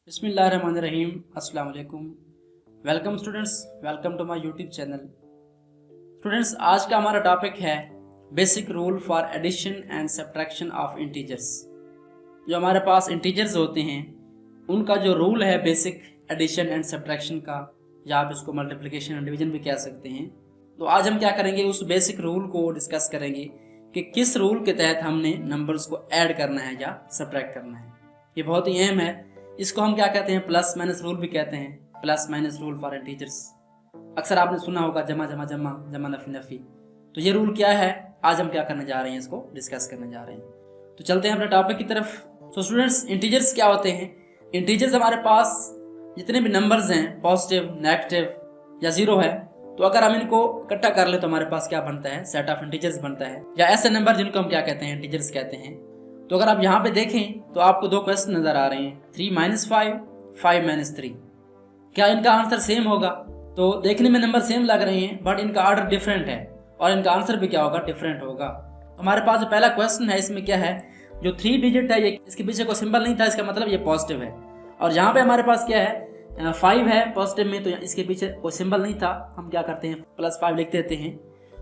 बिस्मिल्लाहिर्रहमानिर्रहीम। अस्सलाम वालेकुम। Welcome students, welcome to my YouTube channel. Students, आज का हमारा टॉपिक है basic rule for addition and subtraction of integers. जो हमारे पास इंटीजर्स होते हैं उनका जो रूल है बेसिक एडिशन एंड सब्ट्रैक्शन का, या आप इसको मल्टीप्लिकेशन एंड डिवीजन भी कह सकते हैं। तो आज हम क्या करेंगे, उस बेसिक रूल को डिस्कस करेंगे कि किस रूल के तहत हमने नंबर्स को ऐड करना है या सब्ट्रैक्ट करना है। ये बहुत ही अहम है। इसको हम क्या कहते हैं, प्लस माइनस रूल भी कहते हैं, plus minus rule for integers. अक्सर आपने सुना होगा जमा जमा जमा, जमा नफी नफी। तो ये रूल क्या है, आज हम क्या करने जा रहे हैं, इसको डिस्कस करने जा रहे हैं। तो चलते हैं अपने टॉपिक की तरफ। तो स्टूडेंट्स, इंटीजर्स क्या होते हैं? इंटीजर्स हमारे पास जितने भी नंबर्स हैं, पॉजिटिव, नेगेटिव या जीरो है, तो अगर हम इनको इकट्ठा कर ले तो हमारे पास क्या बनता है, सेट ऑफ इंटीजर्स बनता है, या ऐसे नंबर जिनको हम क्या कहते हैं, इंटीजर्स कहते हैं। तो अगर आप यहाँ पे देखें तो आपको दो क्वेश्चन नजर आ रहे हैं, 3 - 5, 5 - 3। क्या इनका आंसर सेम होगा? तो देखने में नंबर सेम लग रहे हैं, बट इनका ऑर्डर डिफरेंट है और इनका आंसर भी क्या होगा, डिफरेंट होगा। हमारे पास जो पहला क्वेश्चन है, इसमें क्या है, जो 3 डिजिट है, ये इसके पीछे कोई सिंबल नहीं था, इसका मतलब ये पॉजिटिव है। और यहाँ पे हमारे पास क्या है, 5 है पॉजिटिव में, तो इसके पीछे कोई सिंबल नहीं था, हम क्या करते हैं, +5 लिख देते हैं।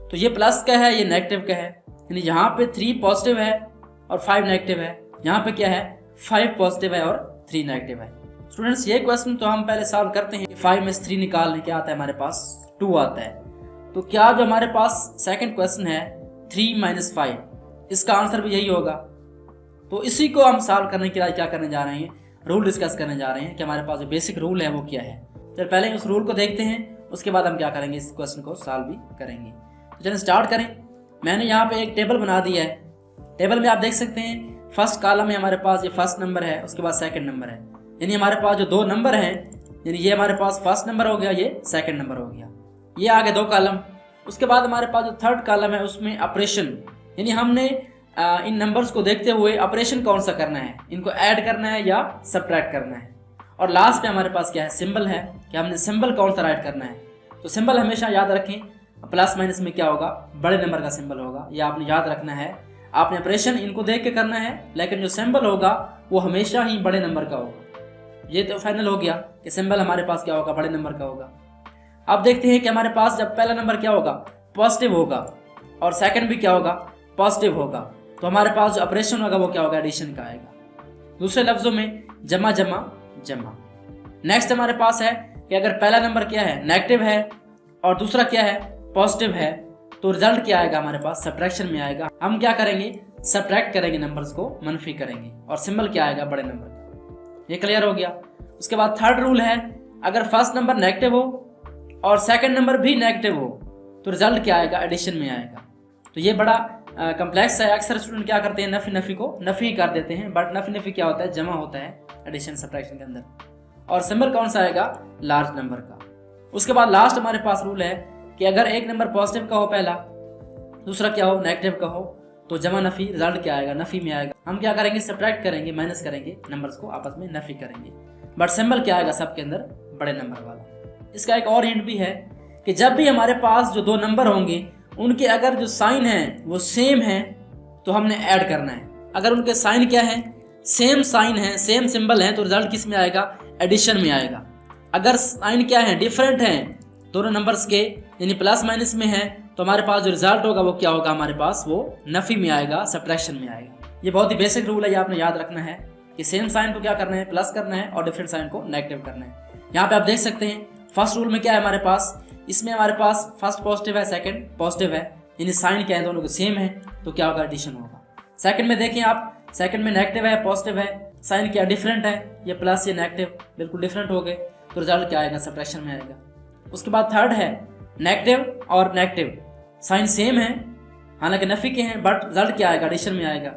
तो ये प्लस का है, ये नेगेटिव का है, यानी यहाँ पे 3 पॉजिटिव है और 5 नेगेटिव है। यहाँ पे क्या है, 5 पॉजिटिव है और 3 नेगेटिव है। स्टूडेंट्स, ये क्वेश्चन तो हम पहले सॉल्व करते हैं। 5 में से 3 निकालने क्या आता है, हमारे पास 2 आता है। तो क्या जो हमारे पास सेकंड क्वेश्चन है 3 - 5, इसका आंसर भी यही होगा। तो इसी को हम सॉल्व करने के लिए क्या करने जा रहे हैं, रूल डिस्कस करने जा रहे हैं कि हमारे पास जो बेसिक रूल है वो क्या है। चल पहले उस रूल को देखते हैं, उसके बाद हम क्या करेंगे, इस क्वेश्चन को सॉल्व भी करेंगे। तो चलिए स्टार्ट करें। मैंने यहाँ पे एक टेबल बना दिया है। टेबल में आप देख सकते हैं, फर्स्ट कॉलम में हमारे पास ये फर्स्ट नंबर है, उसके बाद सेकंड नंबर है, यानी हमारे पास जो 2 नंबर हैं, यानी ये हमारे पास फर्स्ट नंबर हो गया, ये सेकंड नंबर हो गया, ये आगे 2 कॉलम। उसके बाद हमारे पास जो थर्ड कॉलम है उसमें ऑपरेशन, यानी हमने इन नंबर्स को देखते हुए ऑपरेशन कौन सा करना है, इनको ऐड करना है या सब्ट्रैक्ट करना है। और लास्ट में हमारे पास क्या है, सिंबल है कि हमने सिंबल कौन सा राइट करना है। तो सिंबल हमेशा याद रखें, प्लस माइनस में क्या होगा, बड़े नंबर का सिंबल होगा, यह आपने याद रखना है। आपने ऑपरेशन इनको देख के करना है, लेकिन जो सिंबल होगा वो हमेशा ही बड़े नंबर का होगा। ये तो फाइनल हो गया कि सिंबल हमारे पास क्या होगा, बड़े नंबर का होगा। अब देखते हैं कि हमारे पास जब पहला नंबर क्या होगा, पॉजिटिव होगा, और सेकंड भी क्या होगा, पॉजिटिव होगा, तो हमारे पास जो ऑपरेशन होगा वो क्या होगा, एडिशन का आएगा। दूसरे लफ्जों में जमा जमा जमा। नेक्स्ट हमारे पास है कि अगर पहला नंबर क्या है, नेगेटिव है, और दूसरा क्या है, पॉजिटिव है, तो रिजल्ट क्या आएगा, हमारे पास सब्ट्रैक्शन में आएगा। हम क्या करेंगे, सब्ट्रैक्ट करेंगे, नंबर्स को मनफी करेंगे, और सिंबल क्या आएगा, बड़े नंबर का। ये क्लियर हो गया। उसके बाद थर्ड रूल है, अगर फर्स्ट नंबर नेगेटिव हो और सेकंड नंबर भी नेगेटिव हो, तो रिजल्ट क्या आएगा, एडिशन में आएगा। तो ये बड़ा कम्प्लेक्स है। अक्सर स्टूडेंट क्या करते हैं, नफी नफी को नफी कर देते हैं, बट नफी नफी क्या होता है, जमा होता है एडिशन सब्ट्रैक्शन के अंदर। और सिंबल कौन सा आएगा, लार्ज नंबर का। उसके बाद लास्ट हमारे पास रूल है कि अगर एक नंबर पॉजिटिव का हो पहला, दूसरा क्या हो, नेगेटिव का हो, तो जमा नफी, रिजल्ट क्या आएगा, नफी में आएगा। हम क्या करेंगे, सब्ट्रैक्ट करेंगे, माइनस करेंगे, नंबर्स को आपस में नफी करेंगे, बट सिंबल क्या आएगा सबके अंदर, बड़े नंबर वाला। इसका एक और हिंट भी है कि जब भी हमारे पास जो 2 नंबर होंगे उनके अगर जो साइन है वो सेम है, तो हमने ऐड करना है। अगर उनके साइन क्या है, सेम साइन है, सेम सिंबल है, तो रिजल्ट किस में आएगा, एडिशन में आएगा। अगर साइन क्या है, डिफरेंट है दोनों नंबर्स के, यानी प्लस माइनस में है, तो हमारे पास जो रिजल्ट होगा वो क्या होगा, हमारे पास वो नफी में आएगा, सब्ट्रैक्शन में आएगा। ये बहुत ही बेसिक रूल है, ये आपने याद रखना है कि सेम साइन को क्या करना है, प्लस करना है, और डिफरेंट साइन को नेगेटिव करना है। यहाँ पे आप देख सकते हैं फर्स्ट रूल में क्या है हमारे पास, इसमें हमारे पास फर्स्ट पॉजिटिव है, सेकंड पॉजिटिव है, यानी साइन क्या है, दोनों के सेम है, तो क्या होगा, एडिशन होगा। सेकंड में देखें आप, सेकंड में नेगेटिव है, पॉजिटिव है, साइन क्या डिफरेंट है, ये प्लस ये नेगेटिव बिल्कुल डिफरेंट हो गए, तो रिजल्ट क्या आएगा, सब्ट्रैक्शन में आएगा। उसके बाद थर्ड है नेगेटिव और नेगेटिव, साइन सेम है, हालांकि नफी के हैं, बट रिजल्ट क्या आएगा, एडिशन में आएगा।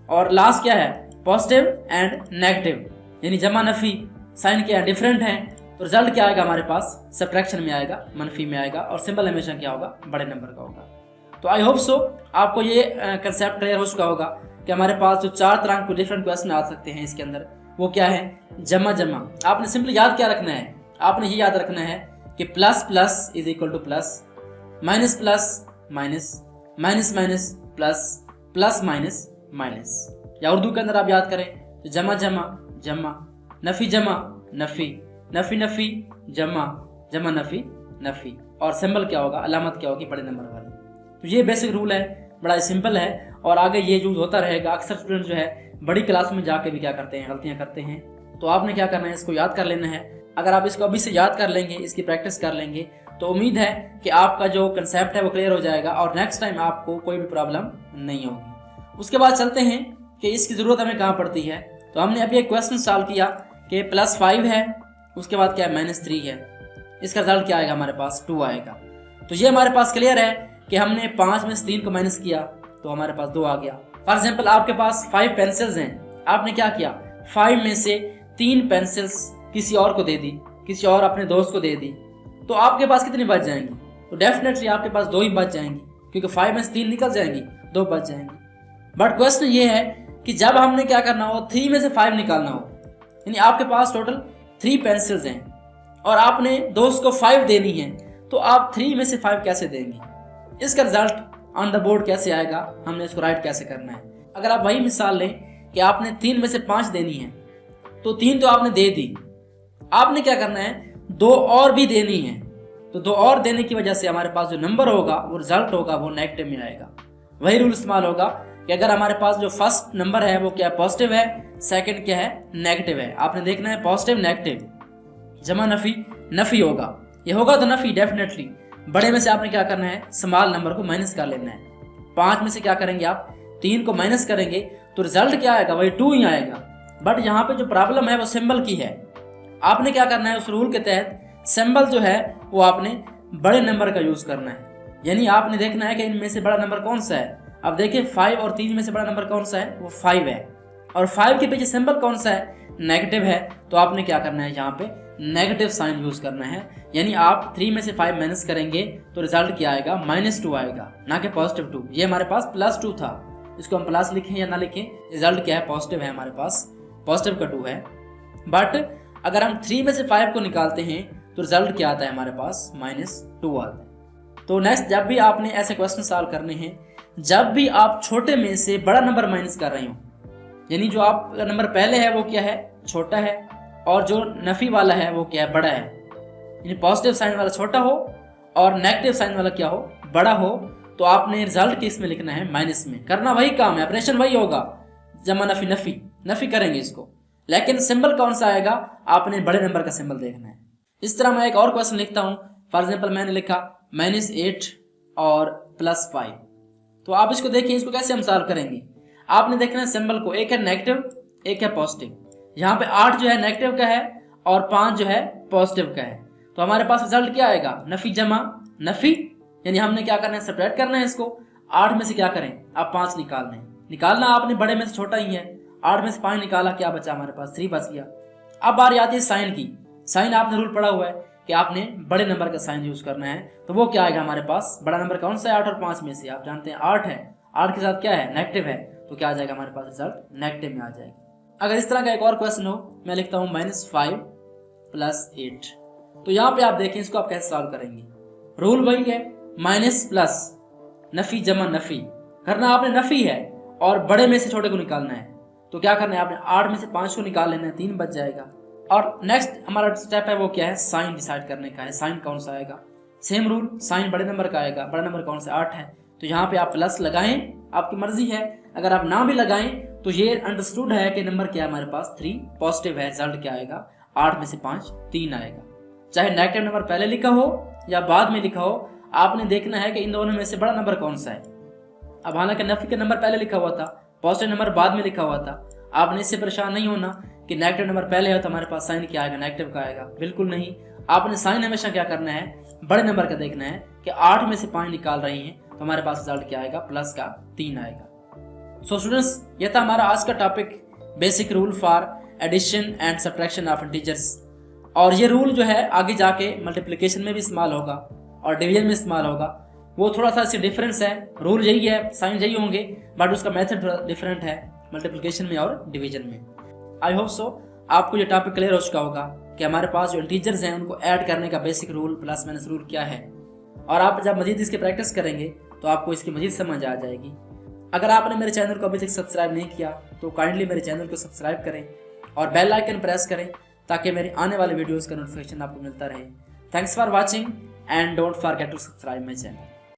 और लास्ट क्या है, पॉजिटिव एंड नेगेटिव, यानी जमा नफी, साइन क्या है, डिफरेंट है, तो रिजल्ट क्या आएगा, हमारे पास सब्ट्रैक्शन में आएगा, मनफी में आएगा, और सिंबल हमेशा क्या होगा, बड़े नंबर का होगा। तो आई होप सो आपको ये कंसेप्ट क्लियर हो चुका होगा कि हमारे पास जो 4 तरह के डिफरेंट क्वेश्चन आ सकते हैं इसके अंदर, वो क्या है, जमा जमा। आपने सिंपली याद क्या रखना है, आपने ये याद रखना है कि plus plus is equal two plus, minus plus minus, minus minus plus, plus minus minus. या उर्दू के अंदर आप याद करें तो जमा जमा जमा, नफ़ी जमा नफ़ी, नफ़ी नफ़ी जमा जमा नफ़ी नफ़ी, और सिंबल क्या होगा, अलामत क्या होगी, बड़े नंबर वाली। तो ये बेसिक रूल है, बड़ा सिंपल है और आगे ये यूज होता रहेगा। अक्सर स्टूडेंट जो है बड़ी क्लास में जाके भी क्या करते हैं, गलतियां करते हैं। तो आपने क्या करना है, इसको याद कर लेना है। अगर आप इसको अभी से याद कर लेंगे, इसकी प्रैक्टिस कर लेंगे, तो उम्मीद है कि आपका जो कंसेप्ट है वो क्लियर हो जाएगा और नेक्स्ट टाइम आपको कोई भी प्रॉब्लम नहीं होगी। उसके बाद चलते हैं कि इसकी ज़रूरत हमें कहाँ पड़ती है। तो हमने अभी एक क्वेश्चन सॉल्व किया कि +5 है, उसके बाद क्या है -3 है, इसका रिजल्ट क्या आएगा, हमारे पास 2 आएगा। तो ये हमारे पास क्लियर है कि हमने 5 में से 3 को माइनस किया तो हमारे पास 2 आ गया। फॉर एग्जाम्पल आपके पास 5 पेंसिल्स हैं, आपने क्या किया, 5 में से 3 पेंसिल्स किसी और को दे दी, किसी और अपने दोस्त को दे दी, तो आपके पास कितनी बच जाएंगी, तो डेफिनेटली आपके पास 2 ही बच जाएंगी, क्योंकि 5 में से 3 निकल जाएंगी, 2 बच जाएंगी। बट क्वेश्चन ये है कि जब हमने क्या करना हो, 3 में से 5 निकालना हो, यानी आपके पास टोटल 3 पेंसिल्स हैं और आपने दोस्त को 5 देनी है, तो आप 3 में से 5 कैसे देंगे, इसका रिजल्ट ऑन द बोर्ड कैसे आएगा, हमने इसको राइट कैसे करना है। अगर आप वही मिसाल लें कि आपने 3 में से 5 देनी है, तो 3 तो आपने दे दी, आपने क्या करना है, 2 और भी देनी है, तो 2 और देने की वजह से हमारे पास जो नंबर होगा, वो रिजल्ट होगा, वो नेगेटिव में आएगा। वही रूल इस्तेमाल होगा कि अगर हमारे पास जो फर्स्ट नंबर है वो क्या है, पॉजिटिव है, सेकंड क्या है, नेगेटिव है। आपने देखना है पॉजिटिव नेगेटिव, जमा नफी नफी होगा, ये होगा तो नफी डेफिनेटली। बड़े में से आपने क्या करना है, स्मॉल नंबर को माइनस कर लेना है। 5 में से क्या करेंगे आप, 3 को माइनस करेंगे तो रिजल्ट क्या आएगा, वही 2 ही आएगा। बट यहाँ पे जो प्रॉब्लम है वो सिंबल की है। आपने क्या करना है, उस रूल के तहत सिंबल जो है वो आपने बड़े नंबर का यूज करना है, यानी आपने देखना है कि इनमें से बड़ा नंबर कौन सा है। अब देखिए 5 और 3 में से बड़ा नंबर कौन सा है, वो 5 है, और 5 के पीछे सिंबल कौन सा है, नेगेटिव है, तो आपने क्या करना है, यहाँ पे नेगेटिव साइन यूज करना है। यानी आप 3 में से 5 माइनस करेंगे तो रिजल्ट क्या आएगा, -2 आएगा, ना कि +2। ये हमारे पास +2 था, इसको हम प्लस लिखें या ना लिखें, रिजल्ट क्या है, पॉजिटिव है, हमारे पास पॉजिटिव का 2 है। बट अगर हम 3 में से 5 को निकालते हैं तो रिजल्ट क्या आता है, हमारे पास -2 आता है। तो नेक्स्ट जब भी आपने ऐसे क्वेश्चन सॉल्व करने हैं, जब भी आप छोटे में से बड़ा नंबर माइनस कर रहे हो, यानी जो आपका नंबर पहले है वो क्या है, छोटा है, और जो नफी वाला है वो क्या है, बड़ा है, यानी पॉजिटिव साइन वाला छोटा हो और नेगेटिव साइन वाला क्या हो, बड़ा हो, तो आपने रिजल्ट किस में लिखना है, माइनस में। करना वही काम है, ऑपरेशन वही होगा, जमा नफी नफी नफी करेंगे इसको, लेकिन सिंबल कौन सा आएगा, आपने बड़े नंबर का सिंबल देखना है। इस तरह मैं एक और क्वेश्चन लिखता हूँ। फॉर एग्जाम्पल मैंने लिखा -8 और +5, तो आप इसको देखिए, इसको कैसे हम सॉल्व करेंगे। आपने देखना है सिंबल को, एक है नेगेटिव एक है पॉजिटिव। यहाँ पे 8 जो है नेगेटिव का है और 5 जो है पॉजिटिव का है, तो हमारे पास रिजल्ट क्या आएगा, नफी जमा नफी, यानी हमने क्या करना है, सेपरेट करना है इसको। 8 में से क्या करें, अब 5 निकालना है, निकालना आपने बड़े में से छोटा ही है, 8 में से 5 निकाला, क्या बचा, हमारे पास 3 बच गया। अब बारी आती है साइन की। साइन आपने रूल पढ़ा हुआ है कि आपने बड़े नंबर का साइन यूज करना है, तो वो क्या आएगा, हमारे पास बड़ा नंबर कौन सा है, 8 और 5 में से आप जानते हैं 8 है, 8 के साथ क्या है, नेगेटिव है, तो क्या आ जाएगा, हमारे पास रिजल्ट नेगेटिव में आ जाएगा। अगर इस तरह का एक और क्वेश्चन हो, मैं लिखता हूँ -5 + 8, तो यहाँ पे आप देखें इसको आप कैसे सॉल्व करेंगे। रूल वही है, माइनस प्लस नफी जमा नफी, करना आपने नफी है और बड़े में से छोटे को निकालना है, तो क्या करना है, आपने 8 में से 5 को निकाल लेना है, 3 बच जाएगा। और नेक्स्ट हमारा स्टेप है वो क्या है, साइन डिसाइड करने का है, साइन कौन सा आएगा। सेम रूल, साइन बड़े नंबर का आएगा, बड़ा नंबर कौन सा, 8 है, तो यहाँ पे आप प्लस लगाएं, आपकी मर्जी है। अगर आप ना भी लगाएं तो ये अंडरस्टूड है कि नंबर क्या है, हमारे पास 3 पॉजिटिव है, रिजल्ट क्या आएगा, 8 में से 5 3 आएगा। चाहे नेगेटिव नंबर पहले लिखा हो या बाद में लिखा हो, आपने देखना है कि इन दोनों में से बड़ा नंबर कौन सा है। अब हालांकि नफी का नंबर पहले लिखा हुआ था, पॉजिटिव नंबर बाद में लिखा हुआ था, आपने इससे परेशान नहीं होना कि नेगेटिव नंबर पहले है तो हमारे पास साइन क्या आएगा, नेगेटिव का आएगा, बिल्कुल नहीं। आपने साइन हमेशा क्या करना है, बड़े नंबर का देखना है कि 8 में से 5 निकाल रहे हैं तो हमारे पास रिजल्ट क्या आएगा, प्लस का 3 आएगा। सो स्टूडेंट्स, ये था हमारा आज का topic, basic rule for addition and subtraction of integers. और ये रूल जो है आगे जाके मल्टीप्लिकेशन में भी इस्तेमाल होगा और डिवीजन में इस्तेमाल होगा। वो थोड़ा सा इससे डिफरेंस है, रूल यही है, साइन यही होंगे, बट उसका मेथड डिफरेंट है मल्टीप्लिकेशन में और डिवीजन में। आई होप सो आपको ये टॉपिक क्लियर हो चुका होगा कि हमारे पास जो इंटीजर्स हैं उनको ऐड करने का basic rule, plus minus rule क्या है, और आप जब मजीद इसकी प्रैक्टिस करेंगे तो आपको इसकी मजीद समझ आ जाएगी। अगर आपने मेरे चैनल को अभी तक सब्सक्राइब नहीं किया तो काइंडली मेरे चैनल को सब्सक्राइब करें और बेल आइकन प्रेस करें ताकि मेरी आने वाले वीडियोस का नोटिफिकेशन आपको मिलता रहे। Thanks for watching and don't forget to subscribe my channel.